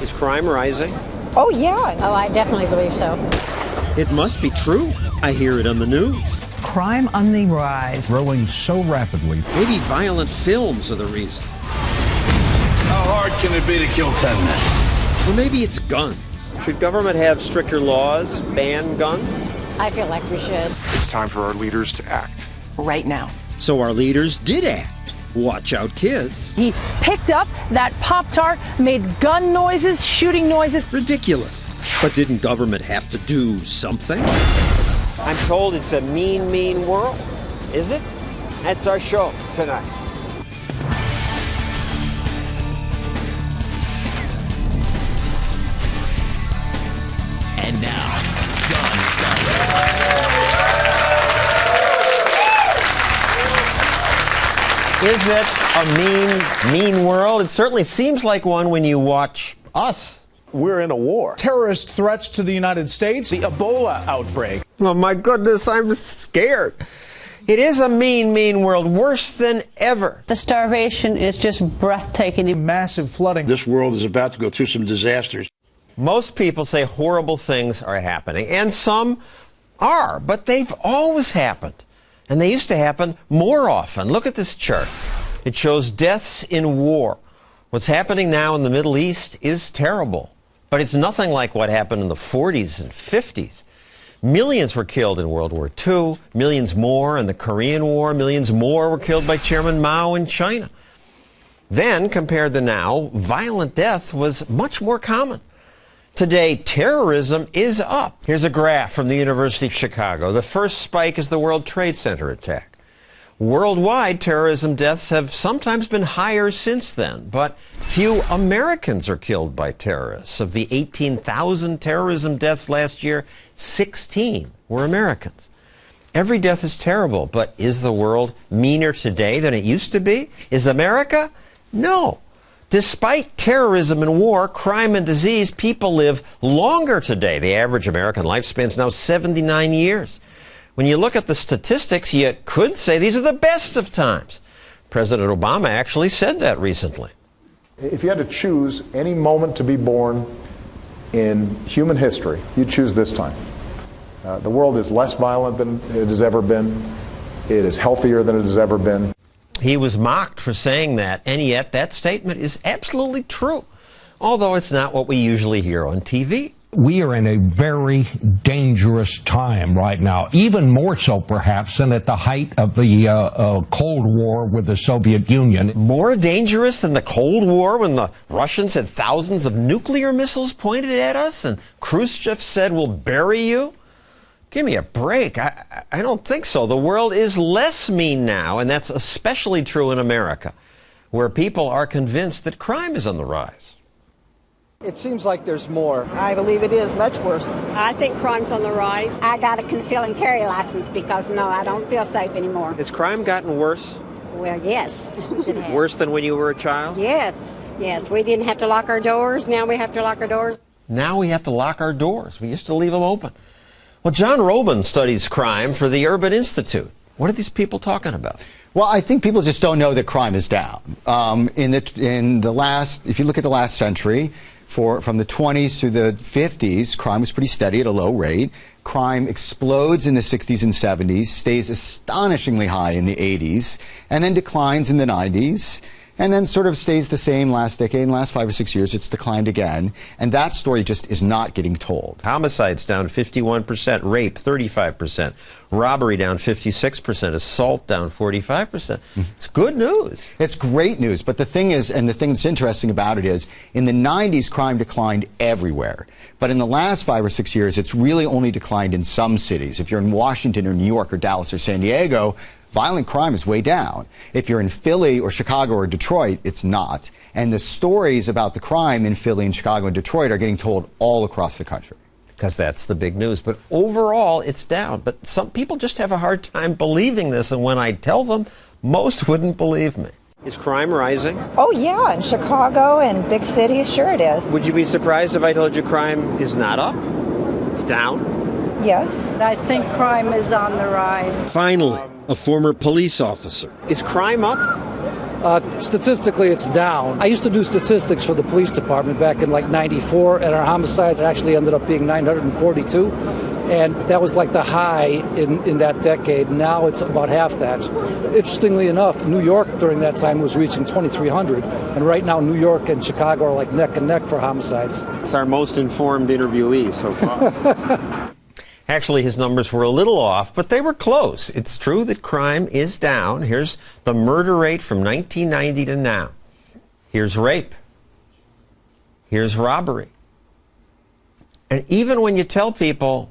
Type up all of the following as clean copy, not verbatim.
Is crime rising? Oh, yeah. Oh, I definitely believe so. It must be true. I hear it on the news. Crime on the rise. Growing so rapidly. Maybe violent films are the reason. How hard can it be to kill 10 men? Or maybe it's guns. Should government have stricter laws, ban guns? I feel like we should. It's time for our leaders to act. Right now. So our leaders did act. Watch out, kids. He picked up that Pop-Tart, made gun noises, shooting noises. Ridiculous. But didn't government have to do something? I'm told it's a mean, mean world. Is it? That's our show tonight. And now, John Stossel. Is it a mean world? It certainly seems like one when you watch us. We're in a war. Terrorist threats to the United States. The Ebola outbreak. Oh my goodness, I'm scared. It is a mean, mean world, worse than ever. The starvation is just breathtaking. Massive flooding. This world is about to go through some disasters. Most people say horrible things are happening, and some are, but they've always happened. And they used to happen more often. Look at this chart. It shows deaths in war. What's happening now in the Middle East is terrible, but it's nothing like what happened in the 40s and 50s. Millions were killed in World War II, millions more in the Korean War, millions more were killed by Chairman Mao in China. Then, compared to now, violent death was much more common. Today, terrorism is up. Here's a graph from the University of Chicago. The first spike is the World Trade Center attack. Worldwide, terrorism deaths have sometimes been higher since then, but few Americans are killed by terrorists. Of the 18,000 terrorism deaths last year, 16 were Americans. Every death is terrible, but is the world meaner today than it used to be? Is America? No. Despite terrorism and war, crime and disease, people live longer today. The average American lifespan is now 79 years. When you look at the statistics, you could say these are the best of times. President Obama actually said that recently. If you had to choose any moment to be born in human history, you'd choose this time. The world is less violent than it has ever been. It is healthier than it has ever been. He was mocked for saying that, and yet that statement is absolutely true, although it's not what we usually hear on TV. We are in a very dangerous time right now, even more so perhaps than at the height of the Cold War with the Soviet Union. More dangerous than the Cold War when the Russians had thousands of nuclear missiles pointed at us and Khrushchev said, "We'll bury you"? Give me a break. I don't think so. The world is less mean now, and that's especially true in America, where people are convinced that crime is on the rise. It seems like there's more. I believe it is much worse. I think crime's on the rise. I got a conceal and carry license because, no, I don't feel safe anymore. Has crime gotten worse? Well, yes. It has. Worse than when you were a child? Yes. Yes. We didn't have to lock our doors. Now we have to lock our doors. Now we have to lock our doors. We used to leave them open. Well, John Robin studies crime for the Urban Institute. What are these people talking about? Well, I think people just don't know that crime is down. In the last, if you look at the last century, from the 20s through the 50s, crime was pretty steady at a low rate. Crime explodes in the 60s and 70s, stays astonishingly high in the 80s, and then declines in the 90s. And then sort of stays the same last decade. In the last 5 or 6 years, it's declined again. And that story just is not getting told. Homicides down 51%, rape 35%, robbery down 56%, assault down 45%. It's good news. It's great news. But the thing is, and the thing that's interesting about it is, in the 90s, crime declined everywhere. But in the last 5 or 6 years, it's really only declined in some cities. If you're in Washington or New York or Dallas or San Diego, violent crime is way down. If you're in Philly or Chicago or Detroit, it's not. And the stories about the crime in Philly and Chicago and Detroit are getting told all across the country. Because that's the big news. But overall, it's down. But some people just have a hard time believing this. And when I tell them, most wouldn't believe me. Is crime rising? Oh, yeah, in Chicago and big cities, sure it is. Would you be surprised if I told you crime is not up? It's down? Yes. I think crime is on the rise. Finally, a former police officer. Is crime up? Statistically, it's down. I used to do statistics for the police department back in like 94, and our homicides actually ended up being 942. And that was like the high in that decade. Now it's about half that. Interestingly enough, New York during that time was reaching 2,300. And right now, New York and Chicago are like neck and neck for homicides. It's our most informed interviewee so far. Actually, his numbers were a little off, but they were close. It's true that crime is down. Here's the murder rate from 1990 to now. Here's rape. Here's robbery. And even when you tell people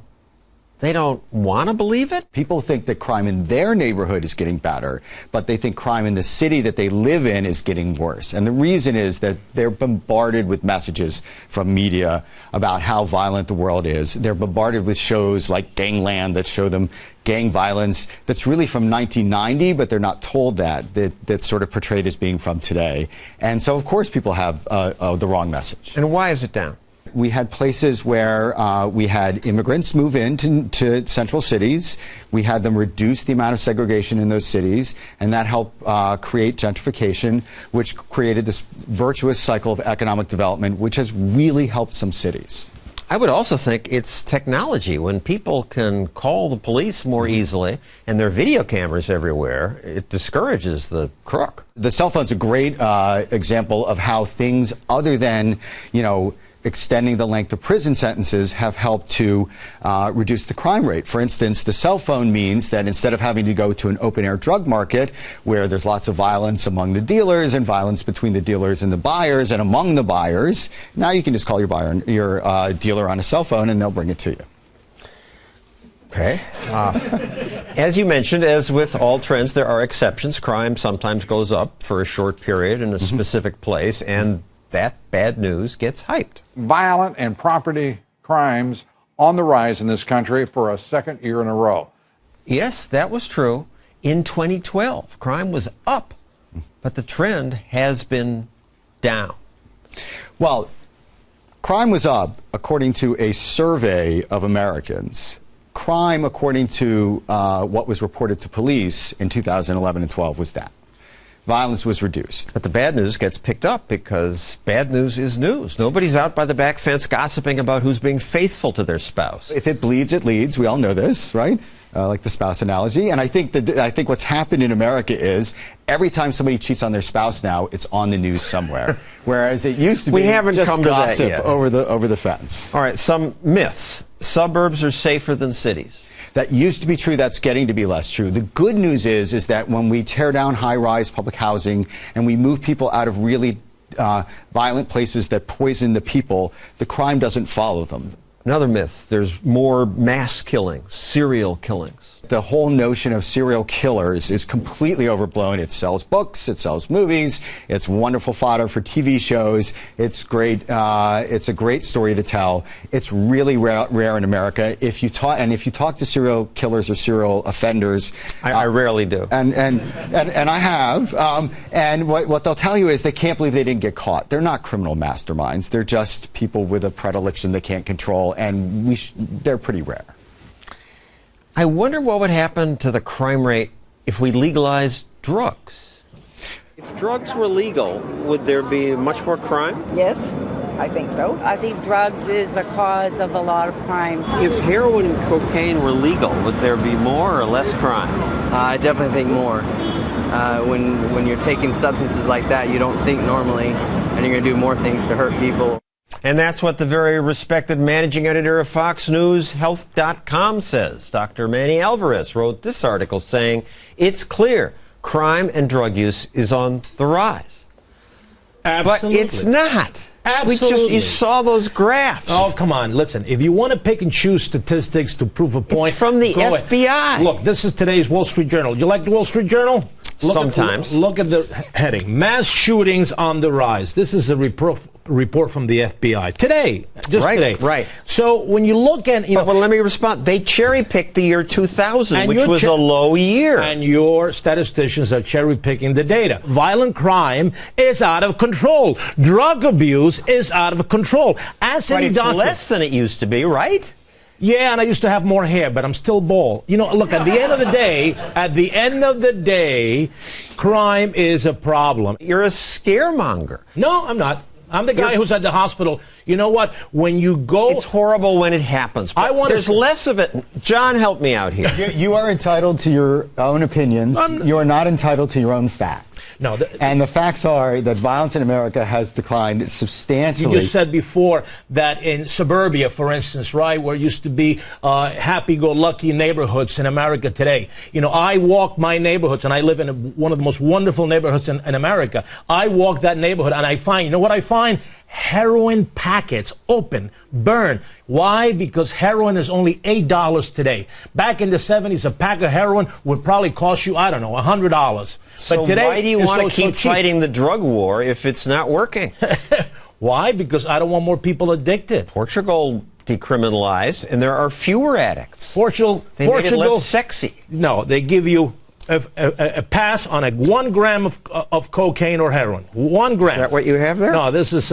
they don't want to believe it? People think that crime in their neighborhood is getting better, but they think crime in the city that they live in is getting worse. And the reason is that they're bombarded with messages from media about how violent the world is. They're bombarded with shows like Gangland that show them gang violence that's really from 1990, but they're not told that's sort of portrayed as being from today. And so, of course, people have the wrong message. And why is it down? We had places where we had immigrants move into central cities. We had them reduce the amount of segregation in those cities, and that helped create gentrification, which created this virtuous cycle of economic development, which has really helped some cities. I would also think it's technology. When people can call the police more easily and there are video cameras everywhere, it discourages the crook. The cell phone's a great example of how things other than, extending the length of prison sentences have helped to reduce the crime rate. For instance, the cell phone means that instead of having to go to an open-air drug market where there's lots of violence among the dealers and violence between the dealers and the buyers and among the buyers, now you can just call your dealer on a cell phone and they'll bring it to you. Okay. As you mentioned, as with all trends, there are exceptions. Crime sometimes goes up for a short period in a specific place, and that bad news gets hyped. Violent and property crimes on the rise in this country for a second year in a row. Yes, that was true. In 2012, crime was up, but the trend has been down. Well, crime was up according to a survey of Americans. Crime, according to what was reported to police in 2011 and 12, was down. Violence was reduced. But the bad news gets picked up because bad news is news. Nobody's out by the back fence gossiping about who's being faithful to their spouse. If it bleeds, it leads. We all know this, right? Like the spouse analogy. And I think what's happened in America is every time somebody cheats on their spouse now, it's on the news somewhere. Whereas it used to be just come gossip to that yet. over the fence. All right, some myths. Suburbs are safer than cities. That used to be true. That's getting to be less true. The good news is that when we tear down high-rise public housing and we move people out of really violent places that poison the people, the crime doesn't follow them. Another myth, there's more mass killings, serial killings. The whole notion of serial killers is completely overblown. It sells books, it sells movies, it's wonderful fodder for TV shows. It's great. It's a great story to tell. It's really rare in America. If you talk to serial killers or serial offenders, I rarely do, and I have. And what they'll tell you is they can't believe they didn't get caught. They're not criminal masterminds. They're just people with a predilection they can't control, and they're pretty rare. I wonder what would happen to the crime rate if we legalized drugs. If drugs were legal, would there be much more crime? Yes, I think so. I think drugs is a cause of a lot of crime. If heroin and cocaine were legal, would there be more or less crime? I definitely think more. When you're taking substances like that, you don't think normally, and you're going to do more things to hurt people. And that's what the very respected managing editor of Fox News Health.com says. Dr. Manny Alvarez wrote this article saying, it's clear crime and drug use is on the rise. Absolutely. But it's not. Absolutely. You saw those graphs. Oh, come on. Listen, if you want to pick and choose statistics to prove a point. It's from the FBI. Ahead. Look, this is today's Wall Street Journal. You like the Wall Street Journal? Sometimes. Look at the heading. Mass shootings on the rise. This is a report from the FBI. Today. Just today. Right. So when you look at... But let me respond. They cherry-picked the year 2000, which was a low year. And your statisticians are cherry-picking the data. Violent crime is out of control. Drug abuse is out of control. Ask any doctor. It's less than it used to be, right? Yeah, and I used to have more hair, but I'm still bald. You know, look, at the end of the day, crime is a problem. You're a scaremonger. No, I'm not. I'm the guy who's at the hospital. You know what? When you go... It's horrible when it happens. But there's less of it. John, help me out here. You are entitled to your own opinions. You are not entitled to your own facts. No, and the facts are that violence in America has declined substantially. You just said before that in suburbia, for instance, right, where used to be happy-go-lucky neighborhoods in America today. You know, I walk my neighborhoods, and I live in one of the most wonderful neighborhoods in America. I walk that neighborhood, and I find, you know what I find? Heroin packets open, burned. Why? Because heroin is only $8 today. Back in the 70s, a pack of heroin would probably cost you, I don't know, $100. So but today, why do you want to keep fighting the drug war if it's not working? Why? Because I don't want more people addicted. Portugal decriminalized, and there are fewer addicts. Portugal make it less sexy. No, they give you a pass on 1 gram of cocaine or heroin. 1 gram. Is that what you have there? No, this is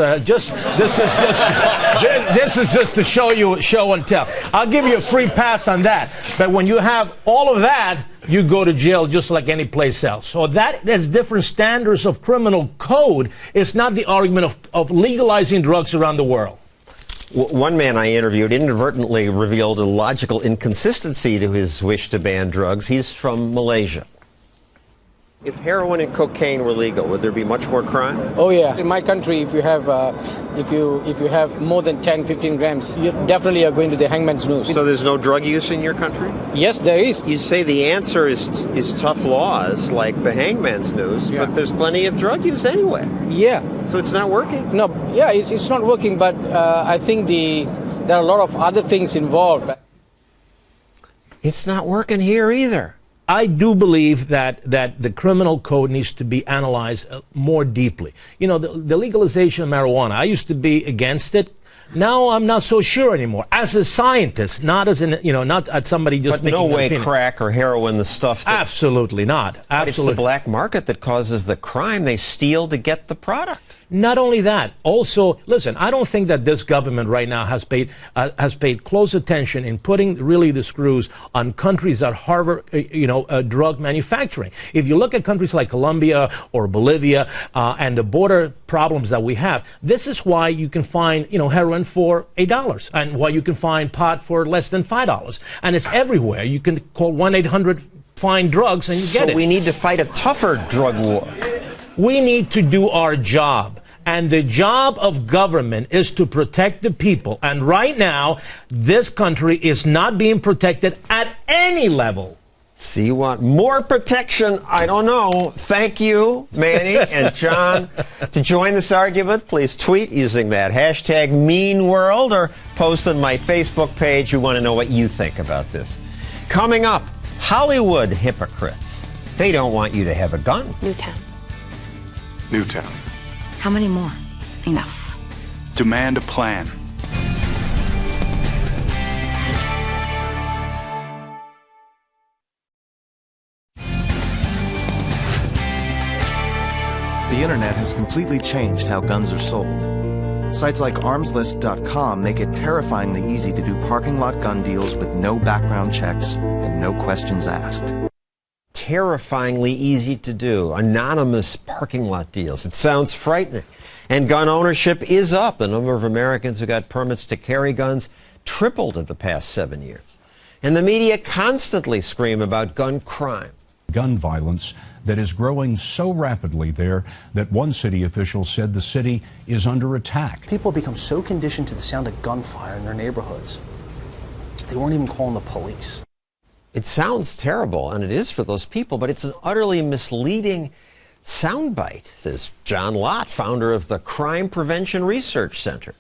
just to show and tell. I'll give you a free pass on that. But when you have all of that, you go to jail just like any place else. So there's different standards of criminal code. It's not the argument of legalizing drugs around the world. One man I interviewed inadvertently revealed a logical inconsistency to his wish to ban drugs. He's from Malaysia. If heroin and cocaine were legal, would there be much more crime? Oh yeah, in my country, if you have more than 10-15 grams, you definitely are going to the hangman's noose. So there's no drug use in your country? Yes, there is. You say the answer is tough laws like the hangman's noose, but there's plenty of drug use anyway. Yeah. So it's not working? No, yeah, it's not working, but I think there are a lot of other things involved. It's not working here either. I do believe that the criminal code needs to be analyzed more deeply. You know, the legalization of marijuana, I used to be against it. Now I'm not so sure anymore. As a scientist, not as not as somebody just making no way opinion. Crack or heroin, the stuff that... Absolutely not. Absolutely. But it's the black market that causes the crime. They steal to get the product. Not only that, also, listen, I don't think that this government right now has paid close attention in putting really the screws on countries that harbor, drug manufacturing. If you look at countries like Colombia or Bolivia and the border problems that we have, this is why you can find, heroin for $8 and why you can find pot for less than $5. And it's everywhere. You can call 1-800-FIND-DRUGS and you get it. So we need to fight a tougher drug war. We need to do our job. And the job of government is to protect the people. And right now, this country is not being protected at any level. So you want more protection? I don't know. Thank you, Manny and John. To join this argument, please tweet using that hashtag #MeanWorld or post on my Facebook page. We want to know what you think about this. Coming up, Hollywood hypocrites. They don't want you to have a gun. Newtown. Newtown. How many more? Enough. Demand a plan. The internet has completely changed how guns are sold. Sites like armslist.com make it terrifyingly easy to do parking lot gun deals with no background checks and no questions asked. Terrifyingly easy to do. Anonymous parking lot deals. It sounds frightening. And gun ownership is up. The number of Americans who got permits to carry guns tripled in the past 7 years. And the media constantly scream about gun crime. Gun violence that is growing so rapidly there that one city official said the city is under attack. People become so conditioned to the sound of gunfire in their neighborhoods, they weren't even calling the police. It sounds terrible, and it is for those people, but it's an utterly misleading soundbite, says John Lott, founder of the Crime Prevention Research Center.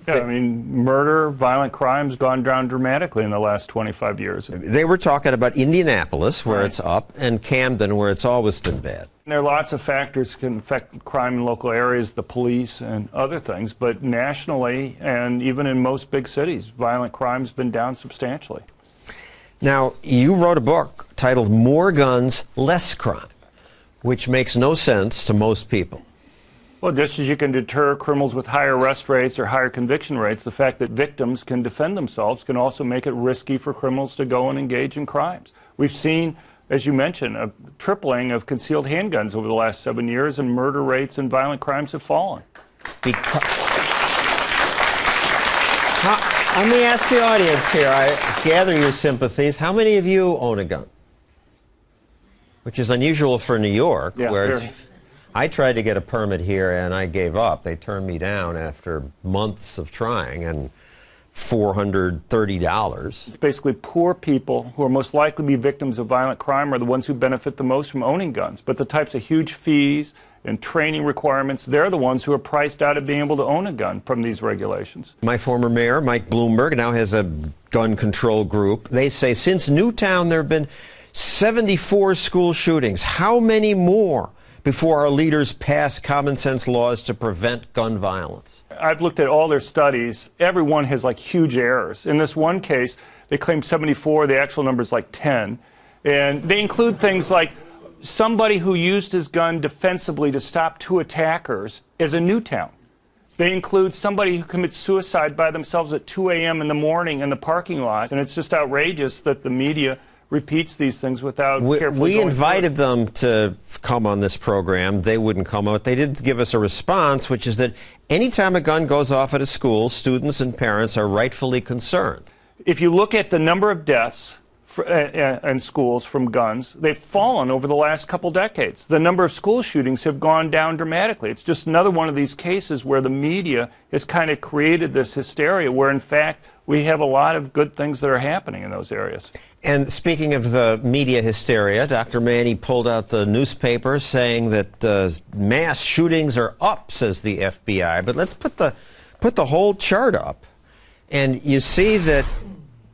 Yeah, I mean, murder, violent crimes gone down dramatically in the last 25 years. They were talking about Indianapolis, where it's up, and Camden, where it's always been bad. There are lots of factors that can affect crime in local areas, the police and other things, but nationally and even in most big cities, violent crime's been down substantially. Now, you wrote a book titled More Guns, Less Crime, which makes no sense to most people. Well, just as you can deter criminals with higher arrest rates or higher conviction rates, the fact that victims can defend themselves can also make it risky for criminals to go and engage in crimes. We've seen, as you mentioned, a tripling of concealed handguns over the last 7 years, and murder rates and violent crimes have fallen. Let me ask the audience here. I gather your sympathies. How many of you own a gun? Which is unusual for New York, where I tried to get a permit here and I gave up. They turned me down after months of trying, and $430. It's basically poor people who are most likely to be victims of violent crime are the ones who benefit the most from owning guns. But the types of huge fees and training requirements, they're the ones who are priced out of being able to own a gun from these regulations. My former mayor, Mike Bloomberg, now has a gun control group. They say since Newtown there have been 74 school shootings. How many more before our leaders pass common sense laws to prevent gun violence? I've looked at all their studies. Every one has like huge errors. In this one case, they claim 74. The actual number is like 10. And they include things like somebody who used his gun defensively to stop two attackers is a Newtown. They include somebody who commits suicide by themselves at 2 a.m. in the morning in the parking lot. And it's just outrageous that the media repeats these things without carefully We invited them to come on this program. They wouldn't come out. They did give us a response, which is that anytime a gun goes off at a school, students and parents are rightfully concerned. If you look at the number of deaths in schools from guns, they've fallen over the last couple decades. The number of school shootings have gone down dramatically. It's just another one of these cases where the media has kind of created this hysteria where, in fact, we have a lot of good things that are happening in those areas. And speaking of the media hysteria, Dr. Manny pulled out the newspaper saying that mass shootings are up, says the FBI. But let's put the whole chart up. And you see that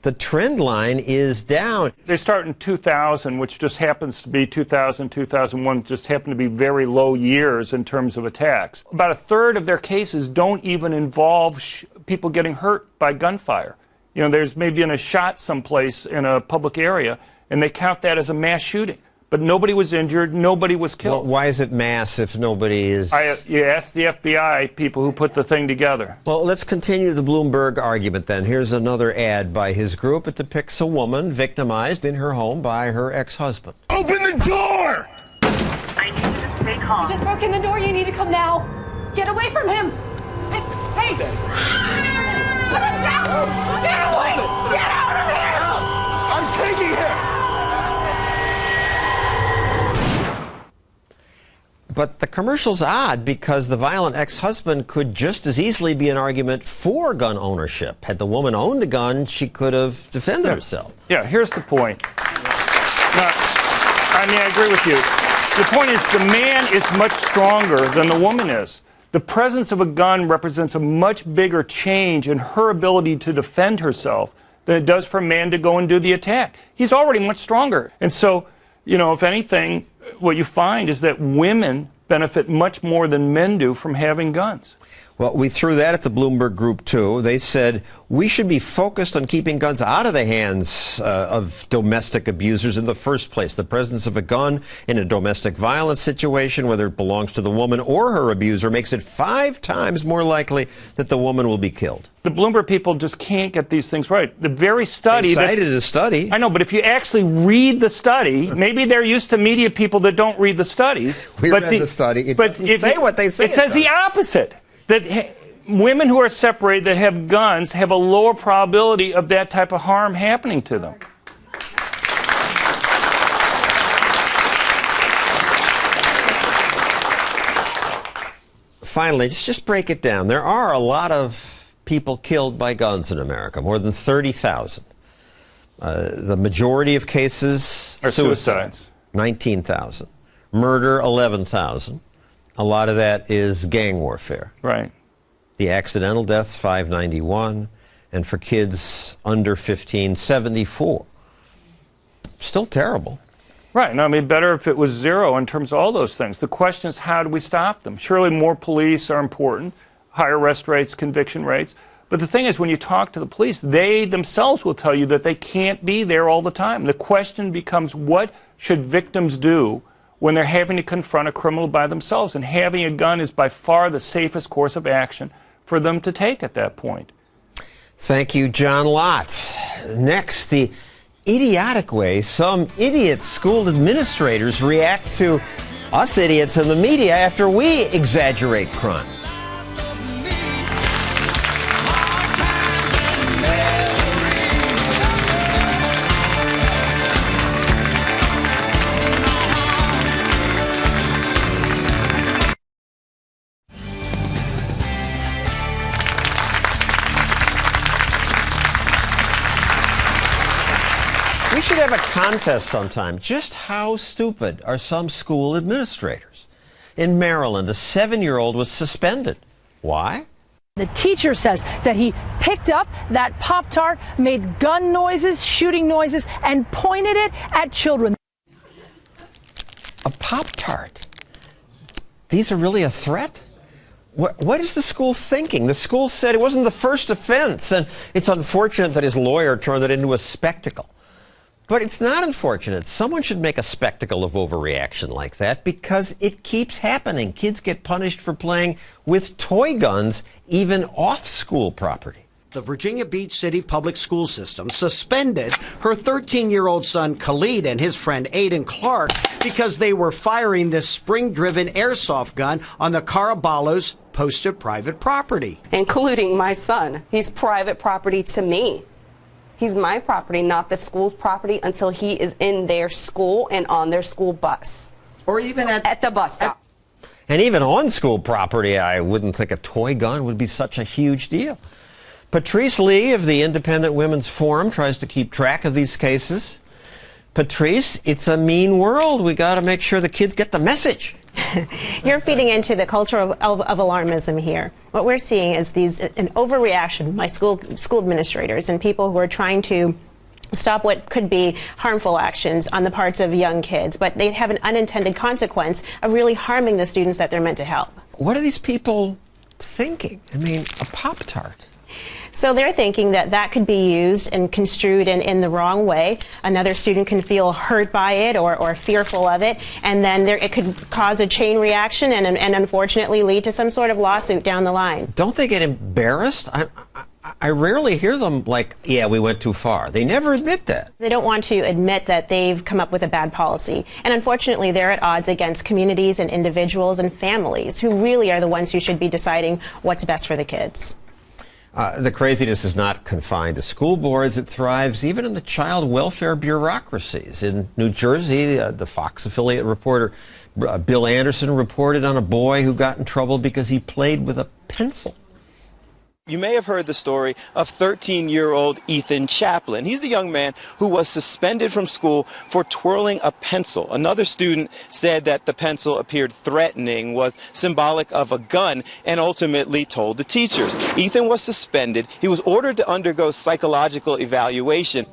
the trend line is down. They start in 2000, which just happens to be 2000, 2001, just happen to be very low years in terms of attacks. About a third of their cases don't even involve people getting hurt by gunfire. You know, there's maybe been a shot someplace in a public area, and they count that as a mass shooting. But nobody was injured, nobody was killed. Well, why is it mass if nobody is... You ask the FBI people who put the thing together. Well, let's continue the Bloomberg argument then. Here's another ad by his group. It depicts a woman victimized in her home by her ex-husband. Open the door! I need you to stay calm. You just broke in the door. You need to come now. Get away from him. Hey! Put him down! Get away! Get out of here! I'm taking him! But the commercial's odd because the violent ex-husband could just as easily be an argument for gun ownership. Had the woman owned a gun, she could have defended herself. Yeah, here's the point. Now, I agree with you. The point is the man is much stronger than the woman is. The presence of a gun represents a much bigger change in her ability to defend herself than it does for a man to go and do the attack. He's already much stronger. And so, you know, if anything, what you find is that women benefit much more than men do from having guns. Well, we threw that at the Bloomberg group, too. They said we should be focused on keeping guns out of the hands of domestic abusers in the first place. The presence of a gun in a domestic violence situation, whether it belongs to the woman or her abuser, makes it 5 times more likely that the woman will be killed. The Bloomberg people just can't get these things right. The very study... They cited a study. I know, but if you actually read the study, maybe they're used to media people that don't read the studies. We read the study. It doesn't say what they say. It says the opposite. That women who are separated that have guns have a lower probability of that type of harm happening to them. Finally, just break it down. There are a lot of people killed by guns in America, more than 30,000. The majority of cases are suicides. 19,000. Murder, 11,000. A lot of that is gang warfare. Right. The accidental deaths, 591. And for kids under 15, 74. Still terrible. Right. No, I mean, better if it was 0 in terms of all those things. The question is, how do we stop them? Surely more police are important, higher arrest rates, conviction rates. But the thing is, when you talk to the police, they themselves will tell you that they can't be there all the time. The question becomes, what should victims do when they're having to confront a criminal by themselves. And having a gun is by far the safest course of action for them to take at that point. Thank you, John Lott. Next, the idiotic way some idiot school administrators react to us idiots in the media after we exaggerate crime. We should have a contest sometime. Just how stupid are some school administrators? In Maryland, a 7-year-old was suspended. Why? The teacher says that he picked up that Pop-Tart, made gun noises, shooting noises, and pointed it at children. A Pop-Tart? These are really a threat? What is the school thinking? The school said it wasn't the first offense, and it's unfortunate that his lawyer turned it into a spectacle. But it's not unfortunate. Someone should make a spectacle of overreaction like that because it keeps happening. Kids get punished for playing with toy guns, even off school property. The Virginia Beach City Public School System suspended her 13-year-old son Khalid and his friend Aiden Clark because they were firing this spring-driven airsoft gun on the Caraballo's posted private property. Including my son. He's private property to me. He's my property, not the school's property, until he is in their school and on their school bus. Or even at the bus stop. And even on school property, I wouldn't think a toy gun would be such a huge deal. Patrice Lee of the Independent Women's Forum tries to keep track of these cases. Patrice, it's a mean world. We got to make sure the kids get the message. You're feeding into the culture of alarmism here. What we're seeing is an overreaction by school administrators and people who are trying to stop what could be harmful actions on the parts of young kids, but they have an unintended consequence of really harming the students that they're meant to help. What are these people thinking? I mean, a Pop-Tart. So they're thinking that that could be used and construed in the wrong way. Another student can feel hurt by it or fearful of it, and then it could cause a chain reaction and unfortunately lead to some sort of lawsuit down the line. Don't they get embarrassed? I rarely hear them like, yeah, we went too far. They never admit that. They don't want to admit that they've come up with a bad policy. And unfortunately, they're at odds against communities and individuals and families who really are the ones who should be deciding what's best for the kids. The craziness is not confined to school boards. It thrives even in the child welfare bureaucracies. In New Jersey, the Fox affiliate reporter Bill Anderson reported on a boy who got in trouble because he played with a pencil. You may have heard the story of 13-year-old Ethan Chaplin. He's the young man who was suspended from school for twirling a pencil. Another student said that the pencil appeared threatening, was symbolic of a gun, and ultimately told the teachers. Ethan was suspended. He was ordered to undergo psychological evaluation.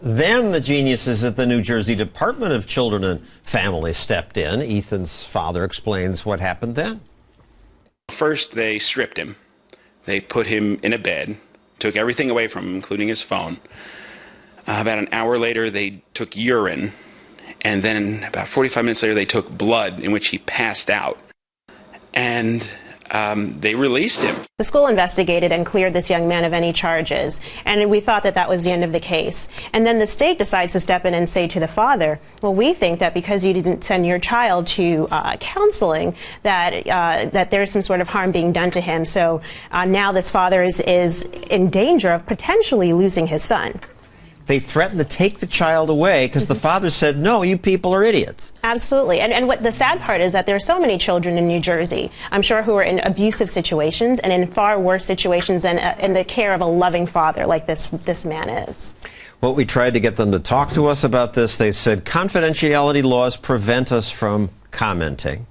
Then the geniuses at the New Jersey Department of Children and Families stepped in. Ethan's father explains what happened then. First, they stripped him. They put him in a bed, took everything away from him, including his phone. About an hour later, they took urine. And then about 45 minutes later, they took blood in which he passed out. And they released him. The school investigated and cleared this young man of any charges, and we thought that that was the end of the case. And then the state decides to step in and say to the father, well, we think that because you didn't send your child to counseling, that there's some sort of harm being done to him. So now this father is in danger of potentially losing his son. They threatened to take the child away because the father said, no, you people are idiots. Absolutely. And what the sad part is that there are so many children in New Jersey, I'm sure, who are in abusive situations and in far worse situations than in the care of a loving father like this man is. Well, we tried to get them to talk to us about this. They said confidentiality laws prevent us from commenting.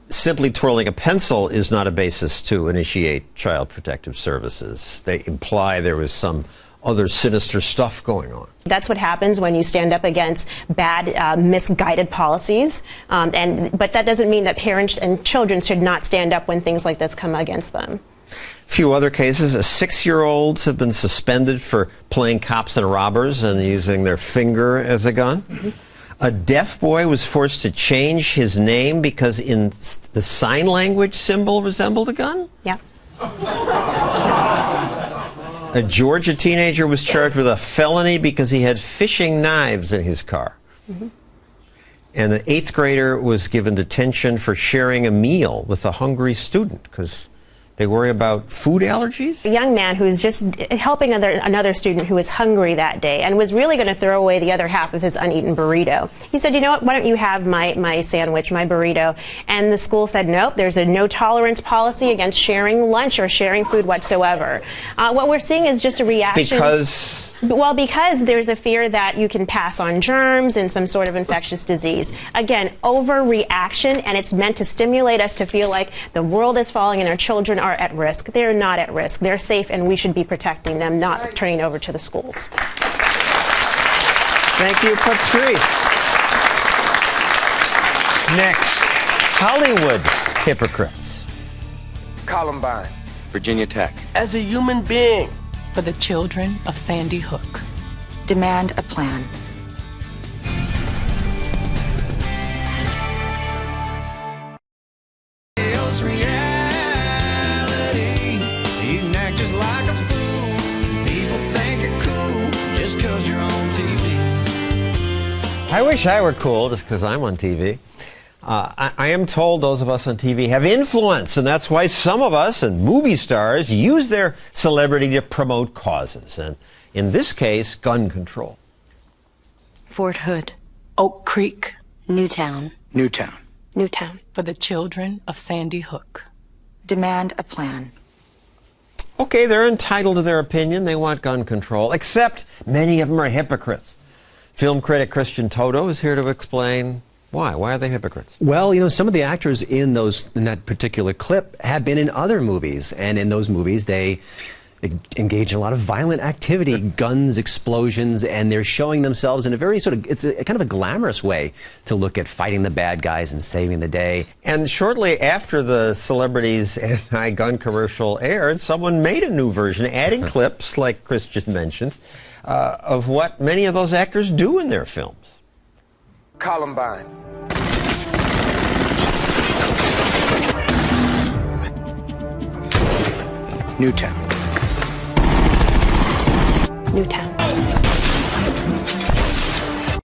Simply twirling a pencil is not a basis to initiate Child Protective Services. They imply there was some other sinister stuff going on. That's what happens when you stand up against bad, misguided policies. But that doesn't mean that parents and children should not stand up when things like this come against them. A few other cases. 6-year-olds have been suspended for playing cops and robbers and using their finger as a gun. A deaf boy was forced to change his name because in the sign language symbol resembled a gun? Yeah. A Georgia teenager was charged with a felony because he had fishing knives in his car. Mm-hmm. And an 8th grader was given detention for sharing a meal with a hungry student because they worry about food allergies? A young man who was just helping another student who was hungry that day and was really going to throw away the other half of his uneaten burrito. He said, you know what, why don't you have my sandwich, my burrito? And the school said, nope, there's a no tolerance policy against sharing lunch or sharing food whatsoever. What we're seeing is just a reaction. Because there's a fear that you can pass on germs and some sort of infectious disease. Again, overreaction, and it's meant to stimulate us to feel like the world is falling and our children are at risk. They're not at risk. They're safe, and we should be protecting them, not turning it over to the schools. Thank you, Patrice. Next, Hollywood hypocrites. Columbine. Virginia Tech. As a human being. For the children of Sandy Hook. Demand a plan. I wish I were cool just because I'm on TV. I am told those of us on TV have influence, and that's why some of us and movie stars use their celebrity to promote causes, and in this case, gun control. Fort Hood. Oak Creek. Newtown. Newtown. Newtown. For the children of Sandy Hook. Demand a plan. Okay, they're entitled to their opinion. They want gun control, except many of them are hypocrites. Film critic Christian Toto is here to explain why. Why are they hypocrites? Well, you know, some of the actors in that particular clip have been in other movies, and in those movies they engage in a lot of violent activity, guns, explosions, and they're showing themselves in a very it's a kind of a glamorous way to look at fighting the bad guys and saving the day. And shortly after the celebrities' anti-gun commercial aired, someone made a new version, adding clips, like Christian mentioned, of what many of those actors do in their films. Columbine. Newtown. Newtown.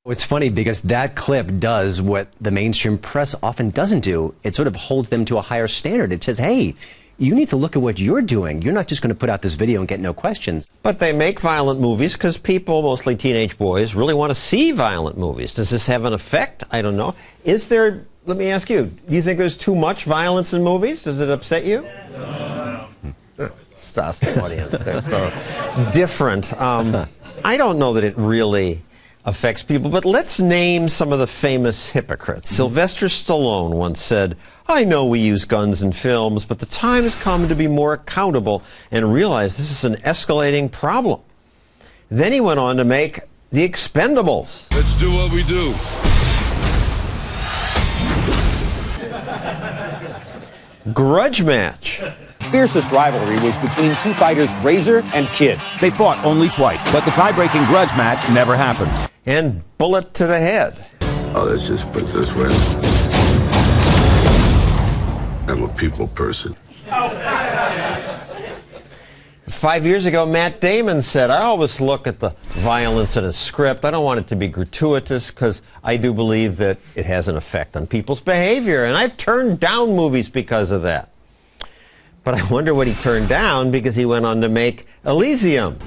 It's funny because that clip does what the mainstream press often doesn't do. It sort of holds them to a higher standard. It says, hey, you need to look at what you're doing. You're not just going to put out this video and get no questions. But they make violent movies because people, mostly teenage boys, really want to see violent movies. Does this have an effect? I don't know. Is there, let me ask you, do you think there's too much violence in movies? Does it upset you? No. Stossel audience, they're so different. I don't know that it really affects people, but let's name some of the famous hypocrites. Sylvester Stallone once said, I know we use guns in films, but the time has come to be more accountable and realize this is an escalating problem. Then he went on to make The Expendables. Let's do what we do. Grudge Match. Fiercest rivalry was between two fighters, Razor and Kid. They fought only twice, but the tie-breaking grudge match never happened. And Bullet to the Head. Oh, let's just put it this way. I'm a people person. 5 years ago, Matt Damon said, I always look at the violence in a script. I don't want it to be gratuitous because I do believe that it has an effect on people's behavior. And I've turned down movies because of that. But I wonder what he turned down because he went on to make Elysium.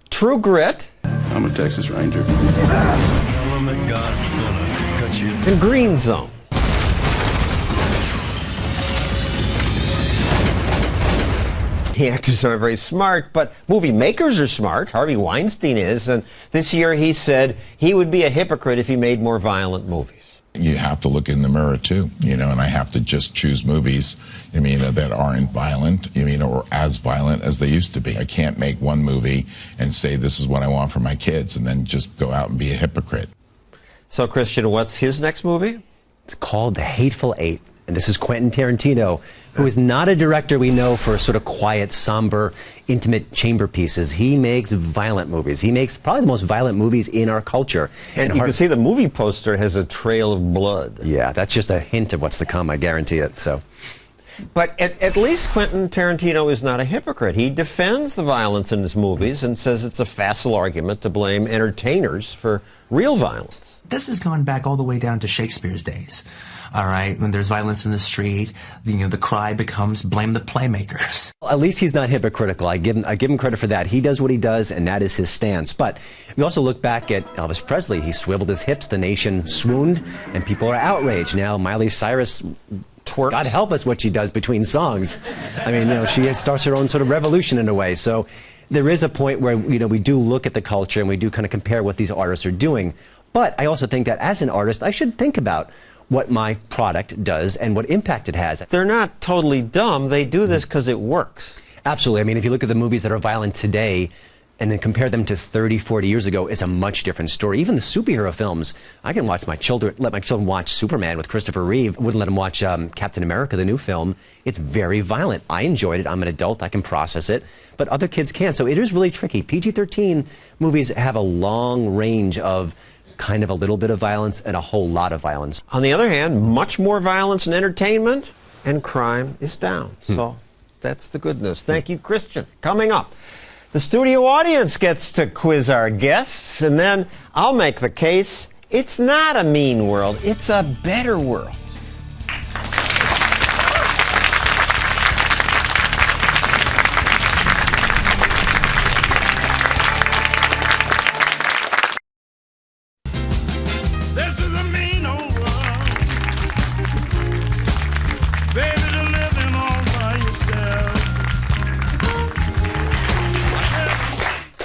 True Grit. I'm a Texas Ranger. And Green Zone. The actors aren't very smart, but movie makers are smart. Harvey Weinstein is, and this year he said he would be a hypocrite if he made more violent movies. You have to look in the mirror too, and I have to just choose movies, that aren't violent, or as violent as they used to be. I can't make one movie and say this is what I want for my kids and then just go out and be a hypocrite. So, Christian, what's his next movie? It's called The Hateful Eight. And this is Quentin Tarantino, who is not a director we know for sort of quiet, somber, intimate chamber pieces. He makes violent movies. He makes probably the most violent movies in our culture. And you can see the movie poster has a trail of blood. Yeah, that's just a hint of what's to come, I guarantee it. So. But at least Quentin Tarantino is not a hypocrite. He defends the violence in his movies and says it's a facile argument to blame entertainers for real violence. This has gone back all the way down to Shakespeare's days. All right, when there's violence in the street, the cry becomes blame the playmakers. Well, at least he's not hypocritical. I give him credit for that. He does what he does, and that is his stance. But we also look back at Elvis Presley. He swiveled his hips, the nation swooned, and people are outraged. Now Miley Cyrus twerks. God help us what she does between songs. I mean, she starts her own sort of revolution in a way. So there is a point where, we do look at the culture and we do kind of compare what these artists are doing. But I also think that as an artist, I should think about what my product does and what impact it has. They're not totally dumb. They do this because it works. Absolutely. I mean, if you look at the movies that are violent today and then compare them to 30, 40 years ago, it's a much different story. Even the superhero films, I can watch let my children watch Superman with Christopher Reeve. Wouldn't let them watch Captain America, the new film. It's very violent. I enjoyed it. I'm an adult. I can process it. But other kids can't. So it is really tricky. PG-13 movies have a long range of kind of a little bit of violence and a whole lot of violence. On the other hand, much more violence in entertainment and crime is down. So that's the good news. Thank you, Christian. Coming up, the studio audience gets to quiz our guests, and then I'll make the case it's not a mean world, it's a better world.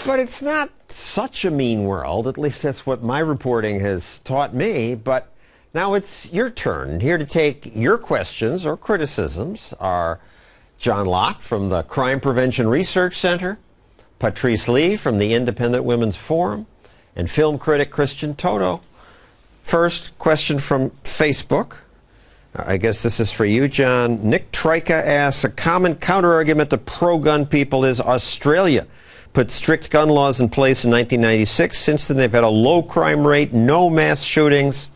But it's not such a mean world. At least that's what my reporting has taught me. But now it's your turn. Here to take your questions or criticisms are John Locke from the Crime Prevention Research Center, Patrice Lee from the Independent Women's Forum, and film critic Christian Toto. First question from Facebook. I guess this is for you, John. Nick Trika asks, a common counterargument to pro-gun people is Australia put strict gun laws in place in 1996. Since then, they've had a low crime rate, no mass shootings.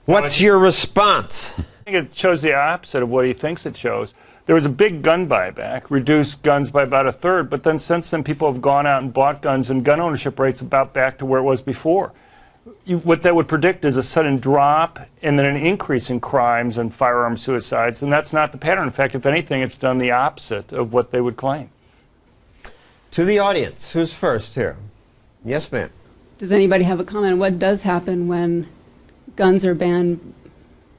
What's your response? I think it shows the opposite of what he thinks it shows. There was a big gun buyback, reduced guns by about a third, but then since then people have gone out and bought guns, and gun ownership rate's about back to where it was before. What that would predict is a sudden drop and then an increase in crimes and firearm suicides, and that's not the pattern. In fact, if anything, it's done the opposite of what they would claim. To the audience, who's first here? Yes, ma'am. Does anybody have a comment on what does happen when guns are banned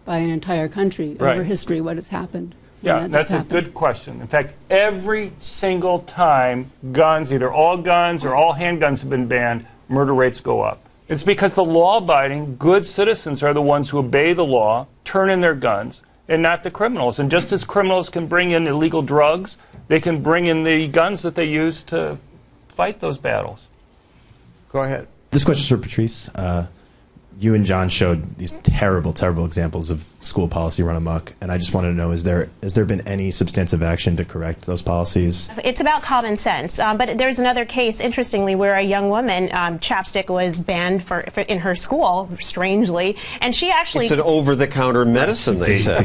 by an entire country over history? What has happened? Yeah, that's a good question. In fact, every single time guns, either all guns or all handguns have been banned, murder rates go up. It's because the law-abiding, good citizens are the ones who obey the law, turn in their guns, and not the criminals. And just as criminals can bring in illegal drugs, they can bring in the guns that they use to fight those battles. Go ahead. This question is for Patrice. You and John showed these terrible, terrible examples of school policy run amok, and I just wanted to know, has there been any substantive action to correct those policies? It's about common sense, but there's another case, interestingly, where a young woman, chapstick was banned in her school, strangely, and she actually... It's an over-the-counter medicine, they say.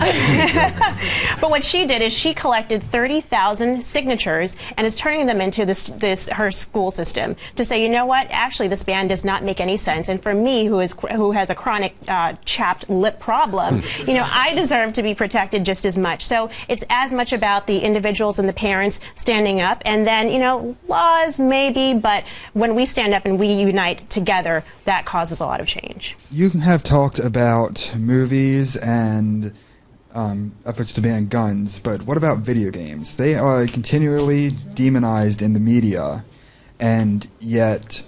But what she did is she collected 30,000 signatures and is turning them into her school system to say, you know what, actually this ban does not make any sense, and for me, who has a chronic chapped lip problem, I deserve to be protected just as much. So it's as much about the individuals and the parents standing up, and then, laws maybe, but when we stand up and we unite together, that causes a lot of change. You have talked about movies and efforts to ban guns, but what about video games? They are continually demonized in the media, and yet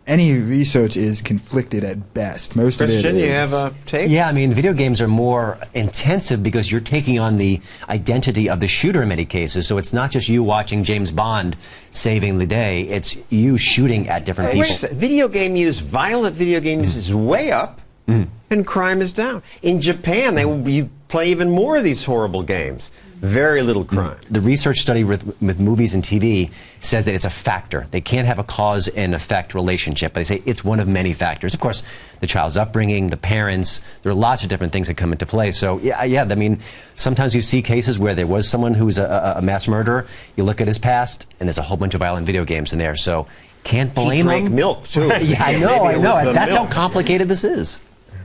any research is conflicted at best. Most of it is. Christian, you have a take? Yeah, I mean, video games are more intensive because you're taking on the identity of the shooter in many cases. So it's not just you watching James Bond saving the day. It's you shooting at different people. Video game use, violent video game use is way up, and crime is down. In Japan, you play even more of these horrible games. Very little crime. The research study with movies and TV says that it's a factor. They can't have a cause and effect relationship, but they say it's one of many factors. Of course, the child's upbringing, the parents, there are lots of different things that come into play. So, yeah, I mean, sometimes you see cases where there was someone who's a mass murderer, you look at his past, and there's a whole bunch of violent video games in there. So, can't blame He drank him. milk, too. Yeah, I know. That's how complicated this is.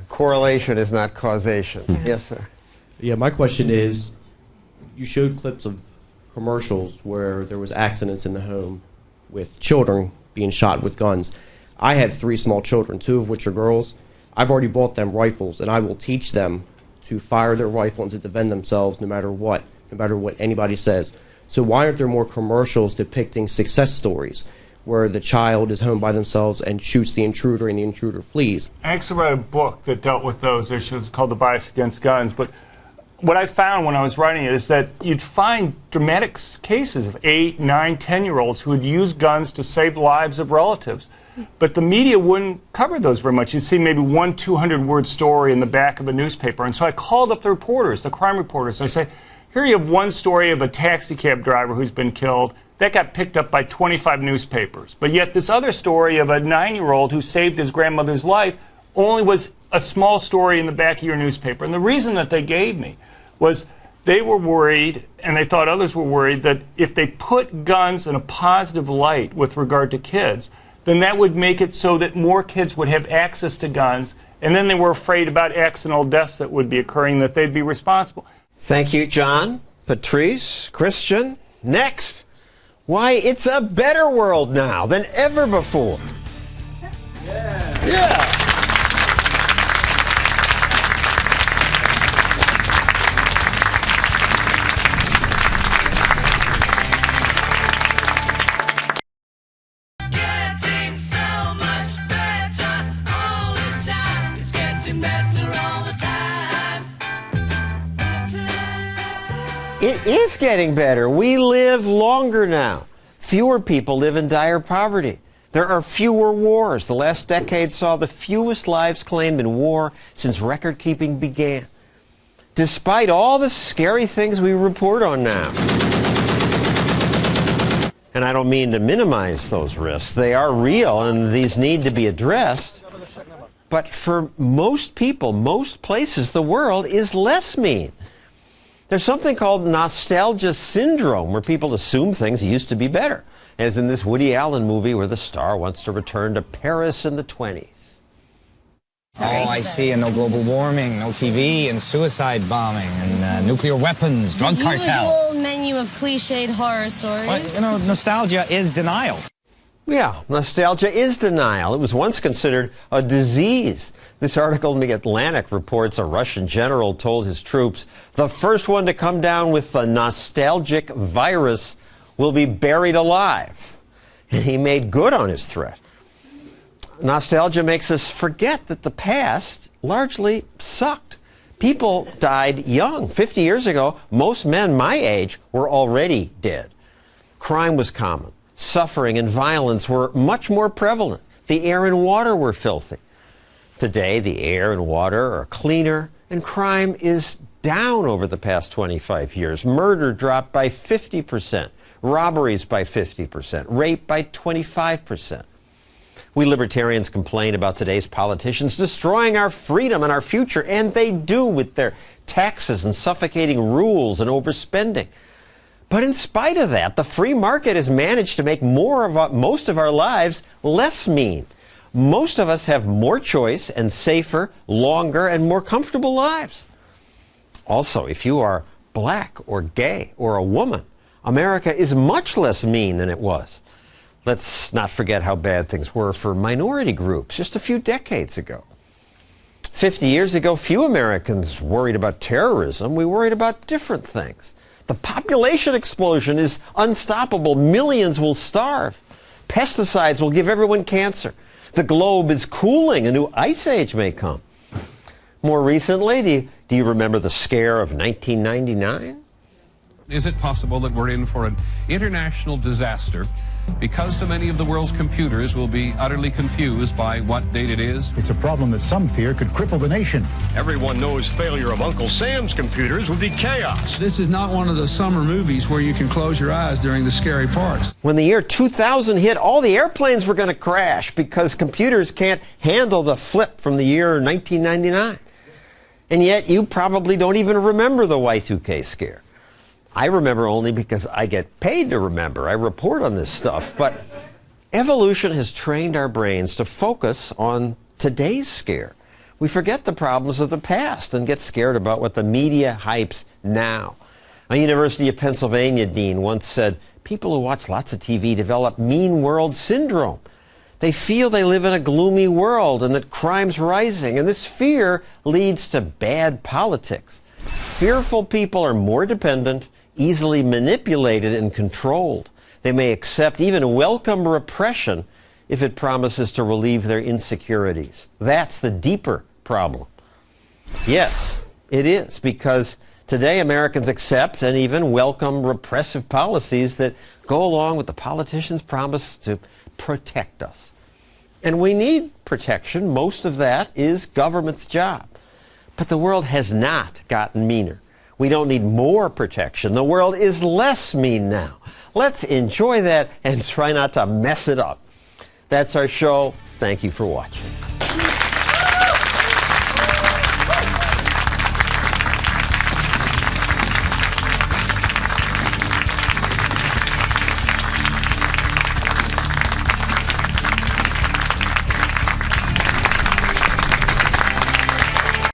Correlation is not causation. Yes, sir. Yeah, my question is, you showed clips of commercials where there was accidents in the home with children being shot with guns. I have 3 small children, 2 of which are girls. I've already bought them rifles, and I will teach them to fire their rifle and to defend themselves no matter what anybody says. So why aren't there more commercials depicting success stories where the child is home by themselves and shoots the intruder and the intruder flees? I actually read a book that dealt with those issues called The Bias Against Guns, but what I found when I was writing it is that you'd find dramatic cases of 8, 9, 10-year-olds who would use guns to save lives of relatives. But the media wouldn't cover those very much. You'd see maybe 1 200-word story in the back of a newspaper. And so I called up the reporters, the crime reporters. I say, here you have one story of a taxi cab driver who's been killed. That got picked up by 25 newspapers. But yet this other story of a 9-year-old who saved his grandmother's life only was a small story in the back of your newspaper. And the reason that they gave me was they were worried, and they thought others were worried, that if they put guns in a positive light with regard to kids, then that would make it so that more kids would have access to guns, and then they were afraid about accidental deaths that would be occurring, that they'd be responsible. Thank you, John, Patrice, Christian. Next, why it's a better world now than ever before. Yeah. It is getting better. We live longer now. Fewer people live in dire poverty. There are fewer wars. The last decade saw the fewest lives claimed in war since record-keeping began. Despite all the scary things we report on now. And I don't mean to minimize those risks. They are real, and these need to be addressed. But for most people, most places, the world is less mean. There's something called nostalgia syndrome, where people assume things used to be better, as in this Woody Allen movie where the star wants to return to Paris in the 20s. Oh, I see. And no global warming, no TV, and suicide bombing, and nuclear weapons, drug cartels. The usual menu of cliched horror stories. Well, you know, nostalgia is denial. Yeah, nostalgia is denial. It was once considered a disease. This article in The Atlantic reports a Russian general told his troops, the first one to come down with the nostalgic virus will be buried alive. And he made good on his threat. Nostalgia makes us forget that the past largely sucked. People died young. 50 years ago, most men my age were already dead. Crime was common. Suffering and violence were much more prevalent. The air and water were filthy. Today, the air and water are cleaner, and crime is down over the past 25 years. Murder dropped by 50%, robberies by 50%, rape by 25%. We libertarians complain about today's politicians destroying our freedom and our future, and they do with their taxes and suffocating rules and overspending. But in spite of that, the free market has managed to make most of our lives less mean. Most of us have more choice and safer, longer, and more comfortable lives. Also, if you are black or gay or a woman, America is much less mean than it was. Let's not forget how bad things were for minority groups just a few decades ago. 50 years ago, few Americans worried about terrorism. We worried about different things. The population explosion is unstoppable. Millions will starve. Pesticides will give everyone cancer. The globe is cooling. A new ice age may come. More recently, do you remember the scare of 1999? Is it possible that we're in for an international disaster because so many of the world's computers will be utterly confused by what date it is? It's a problem that some fear could cripple the nation. Everyone knows failure of Uncle Sam's computers would be chaos. This is not one of those summer movies where you can close your eyes during the scary parts. When the year 2000 hit, all the airplanes were going to crash because computers can't handle the flip from the year 1999. And yet you probably don't even remember the Y2K scare. I remember only because I get paid to remember. I report on this stuff. But evolution has trained our brains to focus on today's scare. We forget the problems of the past and get scared about what the media hypes now. A University of Pennsylvania dean once said, people who watch lots of TV develop mean world syndrome. They feel they live in a gloomy world and that crime's rising, and this fear leads to bad politics. Fearful people are more dependent, easily manipulated and controlled. They may accept even welcome repression if it promises to relieve their insecurities. That's the deeper problem. Yes, it is, because today Americans accept and even welcome repressive policies that go along with the politicians' promise to protect us. And we need protection. Most of that is government's job. But the world has not gotten meaner. We don't need more protection. The world is less mean now. Let's enjoy that and try not to mess it up. That's our show. Thank you for watching.